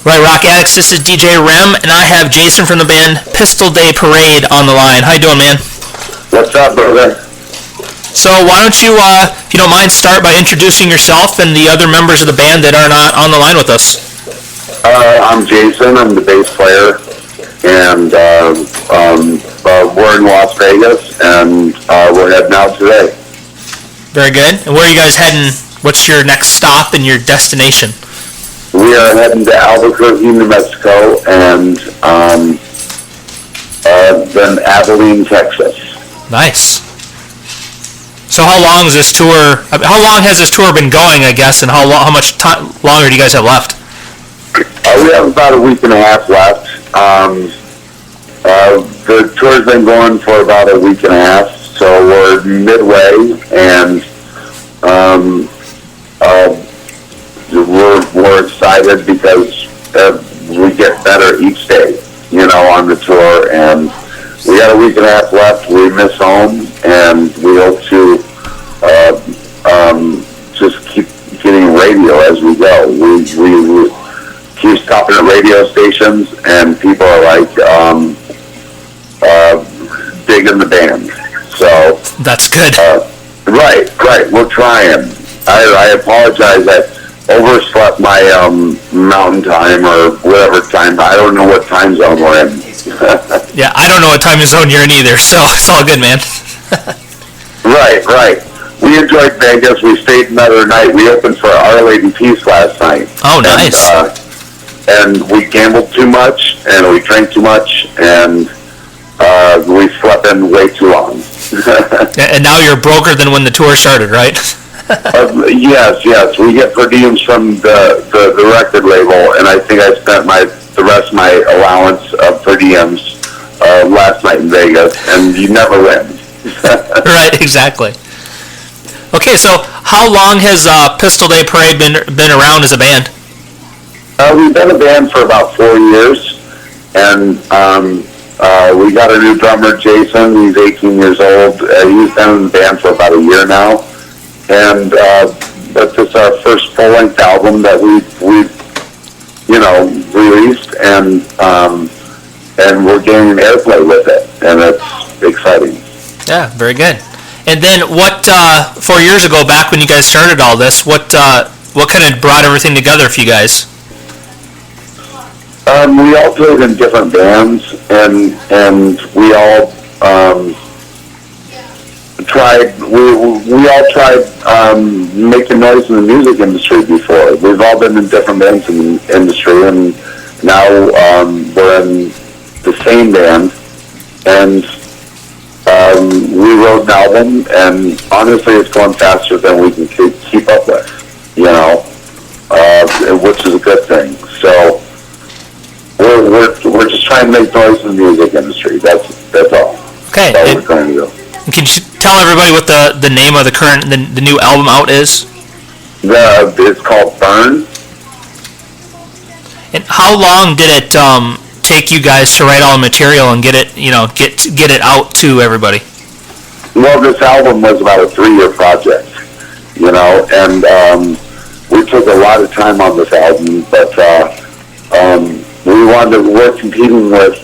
Right, Rock Addicts, this is DJ REM, and I have Jason from the band Pistol Day Parade on the line. How you doing, man? What's up, brother? So why don't you, if you don't mind, start by introducing yourself and the other members of the band that are not on the line with us. I'm Jason. I'm the bass player, and we're in Las Vegas, and we're heading out today. Very good. And where are you guys heading? What's your next stop and your destination? We are heading to Albuquerque, New Mexico, and then Abilene, Texas. Nice. So how long is this tour? How long has this tour been going, I guess, and how much time longer do you guys have left? We have about a week and a half left. The tour's been going for about a week and a half, so we're midway, and we're excited because we get better each day, on the tour, and we got a week and a half left. We miss home, and we hope to just keep getting radio as we go. We keep stopping at radio stations, and people are like digging the band. So that's good. Right. We're trying. I apologize. I overslept my mountain time or whatever time. I don't know what time zone we're in. Yeah, I don't know what time zone you're in either, so it's all good, man. Right. We enjoyed Vegas. We stayed another night. We opened for Our Lady Peace last night. Oh, nice. And we gambled too much, and we drank too much, and we slept in way too long. And now you're broker than when the tour started, right? Yes. We get per diems from the record label, and I think I spent the rest of my allowance of per diems last night in Vegas, and you never win. Right, exactly. Okay, so how long has Pistol Day Parade been around as a band? We've been a band for about 4 years, and we got a new drummer, Jason. He's 18 years old. He's been in the band for about a year now. And this is our first full-length album that we've released, and we're getting airplay with it, and it's exciting. Yeah, very good. And then what? 4 years ago, back when you guys started all this, what kind of brought everything together for you guys? We all played in different bands, and we all tried. We all tried making noise in the music industry before. We've all been in different bands in the industry, and now we're in the same band, and we wrote an album, and honestly, it's going faster than we can keep up with, which is a good thing. So we're just trying to make noise in the music industry. That's all. Okay. That's all we're trying to do. Can you tell everybody what the name of the new album out is? It's called Burn. And how long did it take you guys to write all the material and get it out to everybody? Well, this album was about a 3-year project, and we took a lot of time on this album, but we're competing with,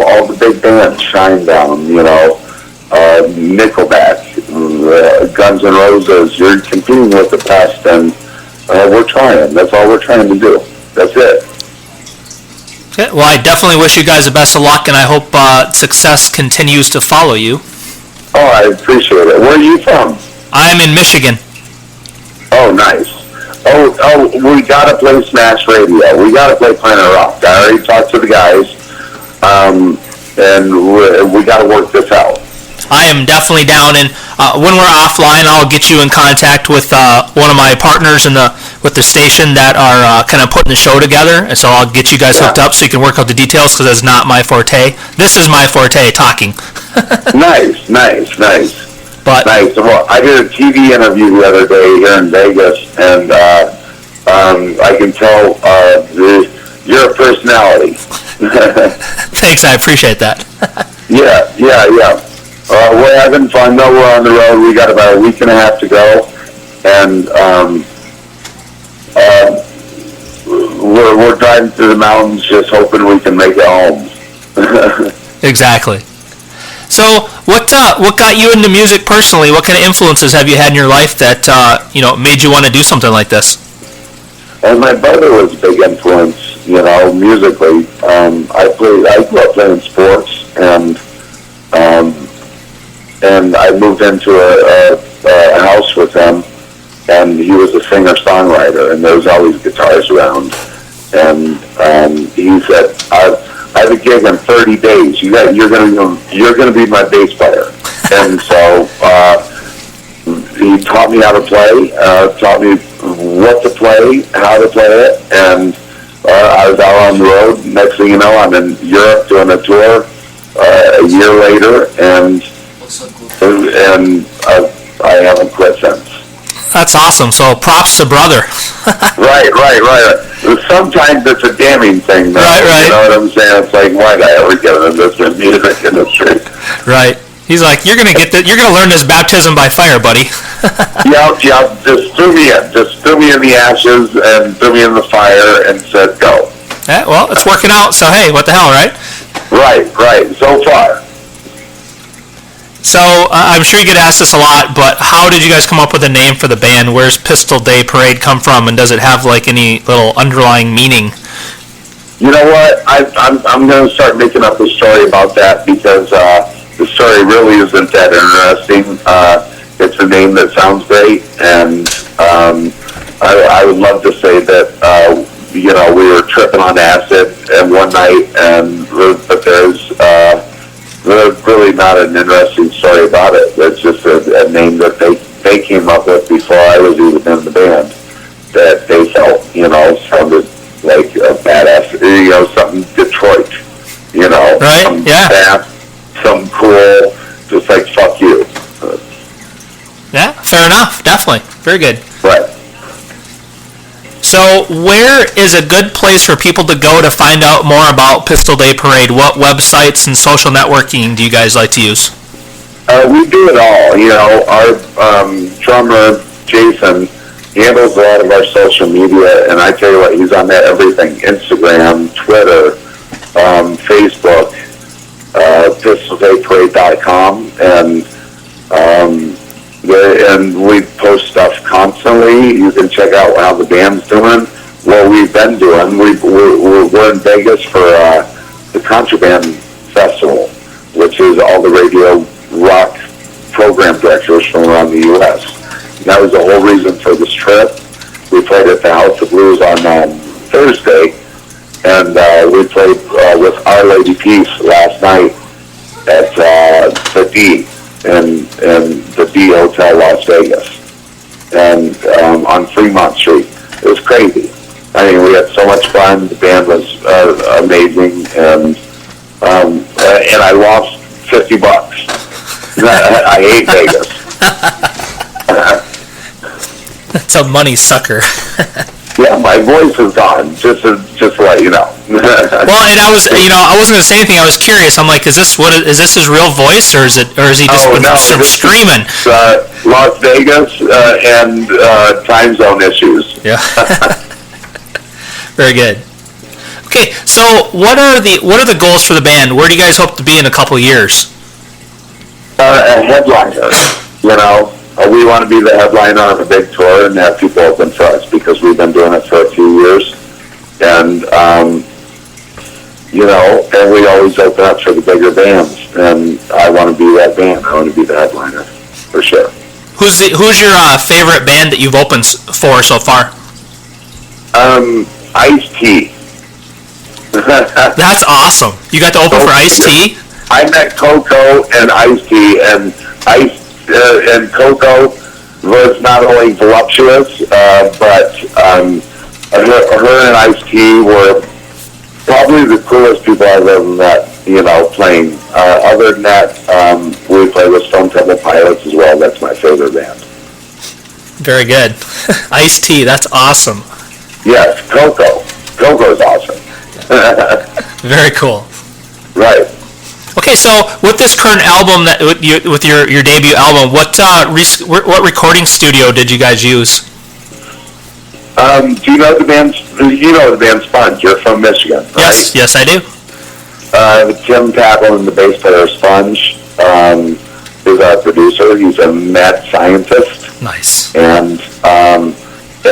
all the big bands, Shinedown, Nickelback, Guns N' Roses. You're competing with the best, and we're trying. That's all we're trying to do. That's it. Okay, well, I definitely wish you guys the best of luck, and I hope success continues to follow you. Oh, I appreciate it. Where are you from? I'm in Michigan. Oh, nice. Oh, we gotta play Smash Radio. We gotta play Planet Rock. I already talked to the guys, and we gotta work this out. I am definitely down, and when we're offline, I'll get you in contact with one of my partners with the station that are kind of putting the show together, and so I'll get you guys hooked up so you can work out the details, because that's not my forte. This is my forte, talking. Nice. But nice. Well, I did a TV interview the other day here in Vegas, and I can tell you're a personality. Thanks, I appreciate that. Yeah. We're having fun, though. We're on the road. We got about a week and a half to go, and we're driving through the mountains, just hoping we can make it home. Exactly. So, what got you into music personally? What kind of influences have you had in your life that made you want to do something like this? And my brother was a big influence, musically. I grew up playing sports, and I moved into a house with him, and he was a singer-songwriter, and there was always guitars around. And he said, I have a gig in 30 days. You're gonna be my bass player. And so he taught me how to play, taught me what to play, how to play it, and I was out on the road. Next thing you know, I'm in Europe doing a tour a year later, and I haven't quit since. That's awesome. So props to brother. Right. Sometimes it's a damning thing, though. Right. You know what I'm saying? It's like, why did I ever get into this music industry? Right. He's like, you're gonna learn this baptism by fire, buddy. Yeah. Just threw me in the ashes and threw me in the fire and said, go. Yeah, well, it's working out. So hey, what the hell, right? Right. So far. So I'm sure you get asked this a lot, but how did you guys come up with a name for the band? Where's Pistol Day Parade come from, and does it have like any little underlying meaning? You know what? I'm going to start making up a story about that because the story really isn't that interesting. It's a name that sounds great, and I would love to say that we were tripping on acid and one night, but there's really not an interesting story about it. It's just a name that they came up with before I was even in the band that they felt, sounded like a badass, something Detroit, Right, something yeah. fast, something cool, just like fuck you. Yeah, fair enough. Definitely. Very good. Right. So where is a good place for people to go to find out more about Pistol Day Parade? What websites and social networking do you guys like to use? We do it all. Our drummer, Jason, handles a lot of our social media, and I tell you what, he's on that everything. Instagram, Twitter, Facebook, pistoldayparade.com, and we post stuff constantly. You can check out how the band's doing, what we've been doing. We're in Vegas for the Contraband Festival, which is all the radio rock program directors from around the U.S. And that was the whole reason for this trip. We played at the House of Blues on Thursday, and we played with Our Lady Peace last night at the D in the D Hotel, Las Vegas, and on Fremont Street. It was crazy. I mean, we had so much fun. The band was amazing, and I lost $50. I hate Vegas. That's a money sucker. Yeah, my voice is gone. Just to let you know. Well, and I wasn't gonna say anything. I was curious. I'm like, is this his real voice, or is he just some screaming? Las Vegas and time zone issues. Yeah. Very good. Okay, so what are the goals for the band? Where do you guys hope to be in a couple years? A headliner. We want to be the headliner on a big tour and have people open for us because we've been doing it for a few years, and and we always open up for the bigger bands, and I want to be that band. I want to be the headliner for sure. Who's your favorite band that you've opened for so far? Ice-T. That's awesome. You got to open for Ice-T? I met Coco and Ice-T, and and Coco was not only voluptuous, but her and Ice-T were probably the coolest people I've ever met, playing. Other than that, we play with Stone Temple Pilots as well. That's my favorite band. Very good. Ice-T, that's awesome. Yes, Coco. Coco's awesome. Very cool. Right. Okay, so with this current album, with your debut album, what recording studio did you guys use? Do you know the you know the band Sponge. You're from Michigan, right? Yes, I do. Tim Taplin, the bass player of Sponge, is our producer. He's a mad scientist. Nice. And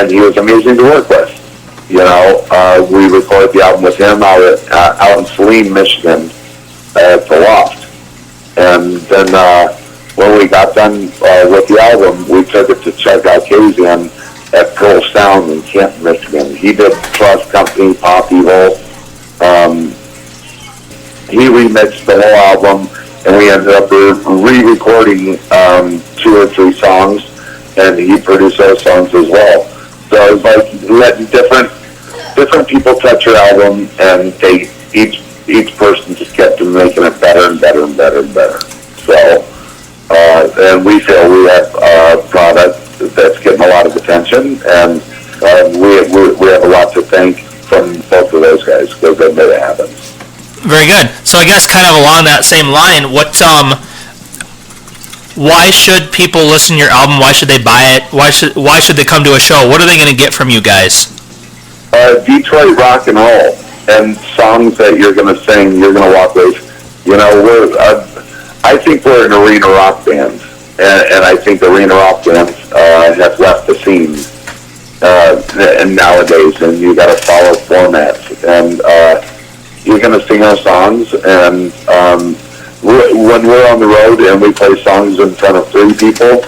he was amazing to work with. You know, we recorded the album with him out in Saline, Michigan, at the Loft. And then when we got done with the album, we took it to Chuck Alkazian at Pearl Sound in Canton, Michigan. He did Trust Company, Pop Evil. He remixed the whole album, and we ended up re-recording 2 or 3 songs, and he produced those songs as well. So it was like letting different people touch your album, and they each person just kept making it better and better and better and better. So, and we feel we have a product that's getting a lot of attention, and we have a lot to thank from both of those guys because they made it happen. Very good. So I guess kind of along that same line, why should people listen to your album? Why should they buy it? Why should they come to a show? What are they going to get from you guys? Detroit rock and roll, and songs that you're going to sing, you're going to walk with. You know, I think we're an arena rock band, and I think arena rock bands have left the scene and nowadays, and you got to follow formats, and you're going to sing our songs, and when we're on the road and we play songs in front of 3 people,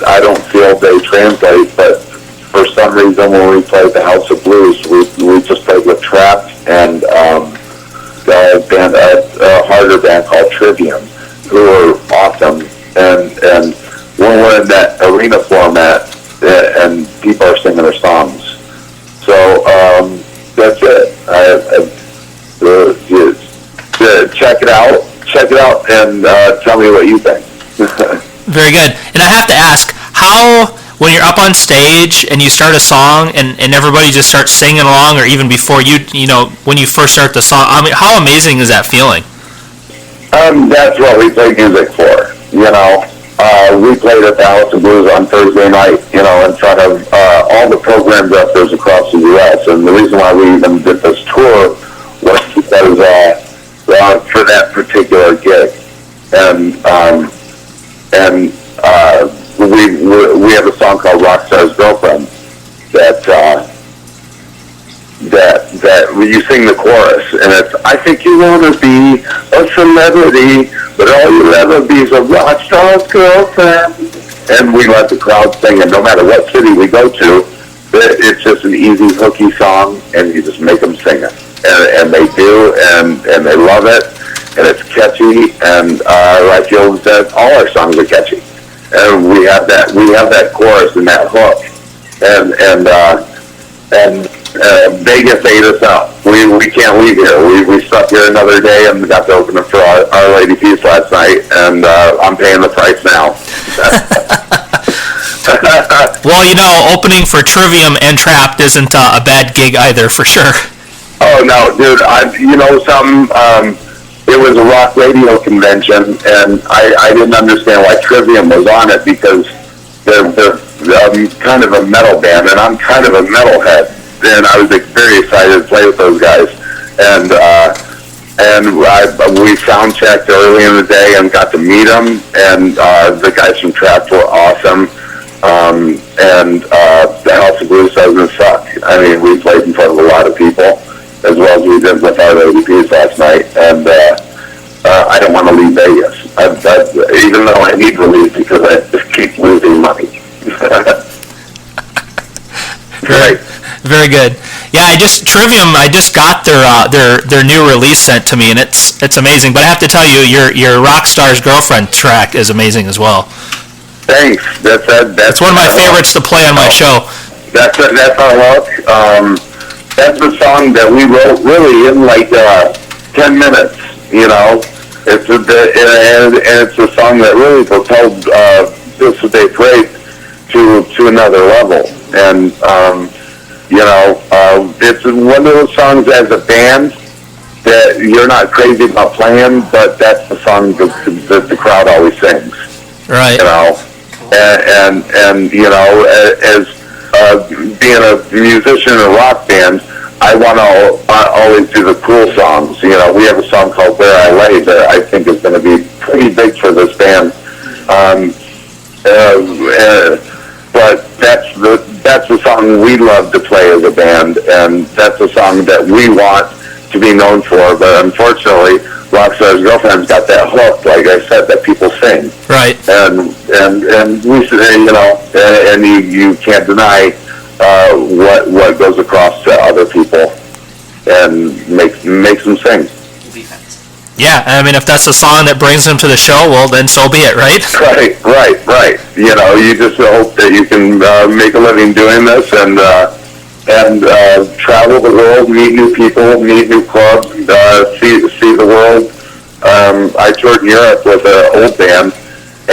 I don't feel they translate, but for some reason when we played the House of Blues, we just played with Trapped and a harder band called Trivium, who are awesome, and when we're in that arena format and people are singing their songs. So that's it. Check it out, and tell me what you think. Very good. And I have to ask, how, when you're up on stage and you start a song and everybody just starts singing along, or even before when you first start the song, I mean, how amazing is that feeling? That's what we play music for, you know. We played at the House of Blues on Thursday night, you know, in front of all the program directors across the U.S., and the reason why we even did this tour was because for that particular gig, and we have a song called Rockstar's Girlfriend that you sing the chorus, and it's, I think you want to be a celebrity, but all you'll ever be is a rock star's girlfriend. And we let the crowd sing, and no matter what city we go to, it's just an easy, hooky song, and you just make them sing it. And they do, and they love it, and it's catchy, and I feel that all our songs are catchy. And we have that chorus and that hook, and Vegas ate us up. We can't leave here. We stuck here another day and got to open it for Our Lady Peace last night, and I'm paying the price now. Well, you know, opening for Trivium and Trapped isn't a bad gig either, for sure. Oh no, dude! You know something? It was a rock radio convention, and I didn't understand why Trivium was on it, because they're kind of a metal band, and I'm kind of a metalhead, and I was very excited to play with those guys, and we sound checked early in the day and got to meet them, and the guys from Trapped were awesome, and the House of Blues doesn't suck. I mean, we played in front of a lot of people, as well as we did with Our Lady Peace last night, and I don't want to leave Vegas, even though I need to leave because I just keep losing money. Right. Very good. Yeah, Trivium, I just got their new release sent to me, and it's amazing. But I have to tell you, your Rockstar's Girlfriend track is amazing as well. Thanks. That's one of my favorites to play on my show. That's our luck. That's the song that we wrote really in like 10 minutes. You know, it's a song that really propelled This Day Parade to another level. And you know, it's one of those songs as a band that you're not crazy about playing, but that's the song that the crowd always sings. Right. You know, and you know, as being a musician in a rock band, I want to always do the cool songs. You know, we have a song called "Where I Lay" that I think is going to be pretty big for this band. But that's the song we love to play as a band, and that's a song that we want to be known for. But unfortunately, Rockstar's Girlfriend's got that hook, like I said, that people sing. Right. And we say, you know, and you can't deny what goes across to other people and makes them sing. Yeah, I mean, if that's the song that brings them to the show, well, then so be it, right? Right. You know, you just hope that you can make a living doing this and travel the world, meet new people, meet new clubs, see the world. I toured in Europe with an old band,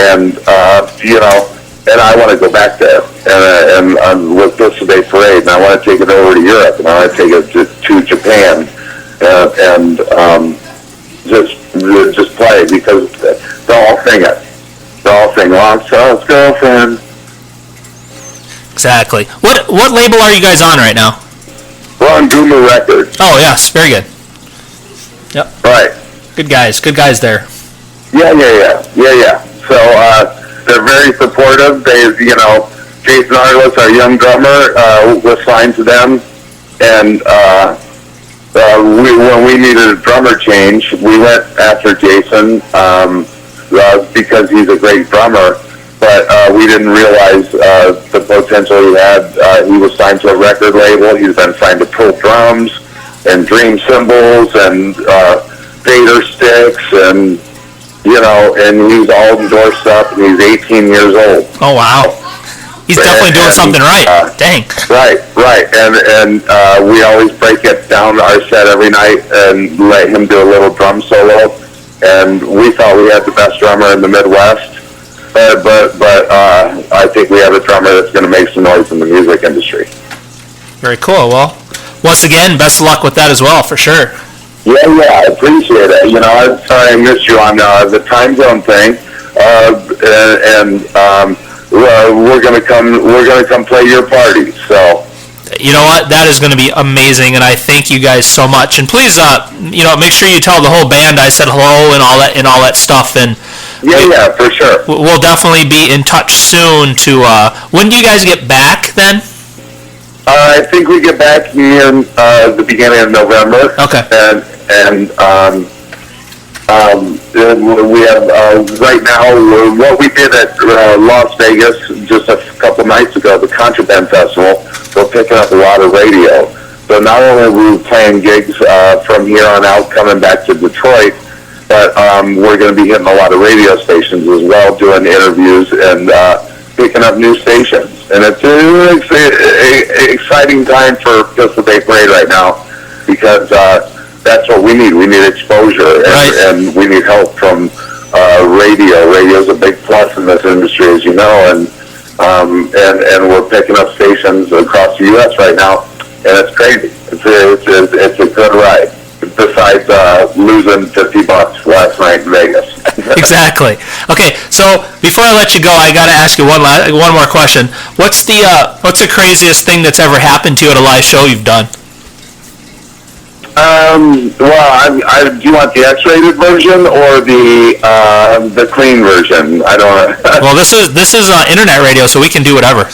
and you know, and I want to go back there. And with this Bay Parade, and I want to take it over to Europe, and I want to take it to Japan, and just play, because they'll all sing it. They'll all sing Rockstar's Girlfriend. Exactly. What label are you guys on right now? We're on Guma Records. Oh, yes, very good. Yep. Right. Good guys there. Yeah. So they're very supportive. They, you know, Jason Arliss, our young drummer, was signed to them, and when we needed a drummer change, we went after Jason because he's a great drummer. But we didn't realize the potential he had. He was signed to a record label. He's been signed to Pearl Drums and Dream Cymbals and Vader Sticks, and you know, and he's all endorsed up. And he's 18 years old. Oh wow. He's definitely doing something right. Dang. Right. And we always break it down our set every night and let him do a little drum solo. And we thought we had the best drummer in the Midwest. But I think we have a drummer that's going to make some noise in the music industry. Very cool. Well, once again, best of luck with that as well, for sure. Yeah, I appreciate it. You know, I'm sorry I missed you on the time zone thing. We're gonna come play your party. So. You know what? That is going to be amazing, and I thank you guys so much. And please, you know, make sure you tell the whole band I said hello and all that stuff. And yeah, for sure. We'll definitely be in touch soon. When do you guys get back then? I think we get back near the beginning of November. Okay. And we have right now what we did at Las Vegas just a couple nights ago, the Contraband Festival. We're picking up a lot of radio. So not only are we playing gigs from here on out, coming back to Detroit, but we're going to be hitting a lot of radio stations as well, doing interviews and picking up new stations. And it's an exciting time for Pistol Bay Parade right now, because that's what we need. We need exposure, and we need help from radio. Radio's a big plus in this industry, as you know, and we're picking up stations across the U.S. right now, and it's crazy. It's a good ride. Besides losing $50 last night in Vegas. Exactly. Okay, so before I let you go, I got to ask you one more question. What's the craziest thing that's ever happened to you at a live show you've done? Well, do you want the X-rated version or the clean version? I don't. Well, this is internet radio, so we can do whatever.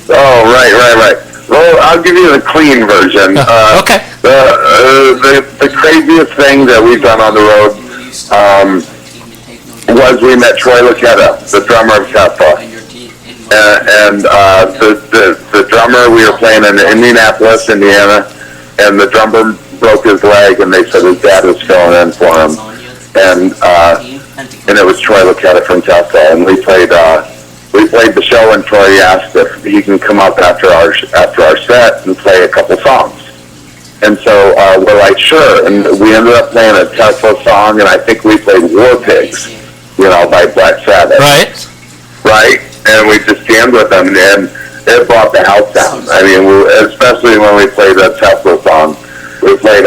Oh, right. Well, I'll give you the clean version. Okay. The craziest thing that we've done on the road was we met Troy Lucetta, the drummer of Tesla. And the drummer, we were playing in Indianapolis, Indiana, and the drummer broke his leg, and they said his dad was filling in for him. And it was Troy Lucetta from Tesla, and we played the show, and Troy asked if he can come up after our set and play a couple songs. And so we're like, sure. And we ended up playing a Tesla song, and I think we played War Pigs, by Black Sabbath. Right. And we just jammed with them, and it brought the house down. I mean, especially when we played a Tesla song. We played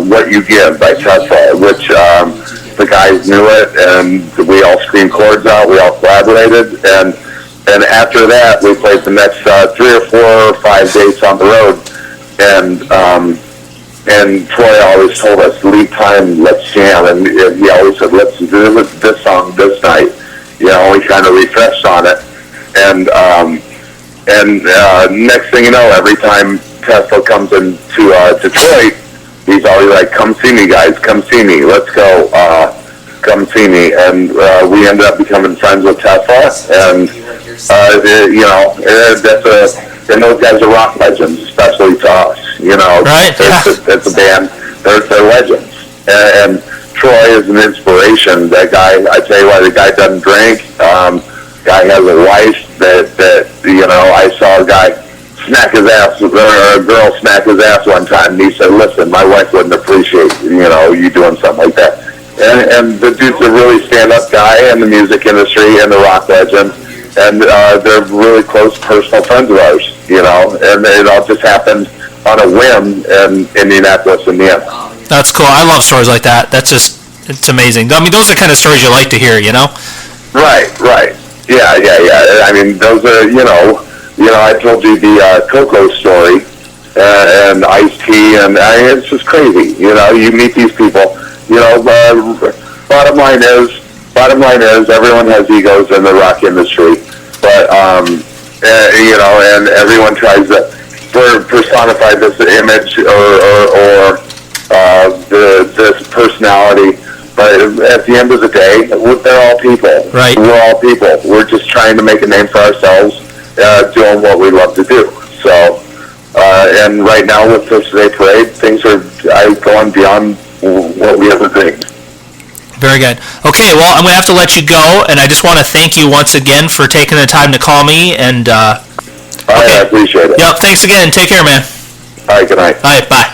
What You Give by Tesla, which the guys knew it, and we all screamed chords out. We all collaborated, and And after that, we played the next 3 or 4 or 5 dates on the road, and Troy always told us, lead time, let's jam, and he always said, let's do this song this night. We kind of refreshed on it, and next thing you know, every time Tesla comes into Detroit, he's always like, come see me, guys, come see me, let's go, come see me, and we ended up becoming friends with Tesla, and and those guys are rock legends, especially to us. Right? It's a band. They're legends, and Troy is an inspiration. That guy, I tell you what, the guy doesn't drink. Guy has a wife that I saw a guy smack his ass, or a girl smack his ass one time, and he said, "Listen, my wife wouldn't appreciate you doing something like that." And the dude's a really stand-up guy in the music industry and the rock legend. And they're really close personal friends of ours, and it all just happened on a whim in Indianapolis in the end. That's cool. I love stories like that. It's amazing. I mean, those are the kind of stories you like to hear, Right. Yeah. I mean, those are, I told you the Coco story, and Ice T, and it's just crazy. You meet these people, bottom line is, everyone has egos in the rock industry, but and everyone tries to personify this image or this personality. But at the end of the day, they're all people. Right. We're all people. We're just trying to make a name for ourselves, doing what we love to do. So, and right now with Fish Day Parade, things are going beyond what we ever dreamed. Very good. Okay, well, I'm going to have to let you go, and I just want to thank you once again for taking the time to call me, and, I appreciate it. Yep, thanks again. Take care, man. All right, good night. All right, bye.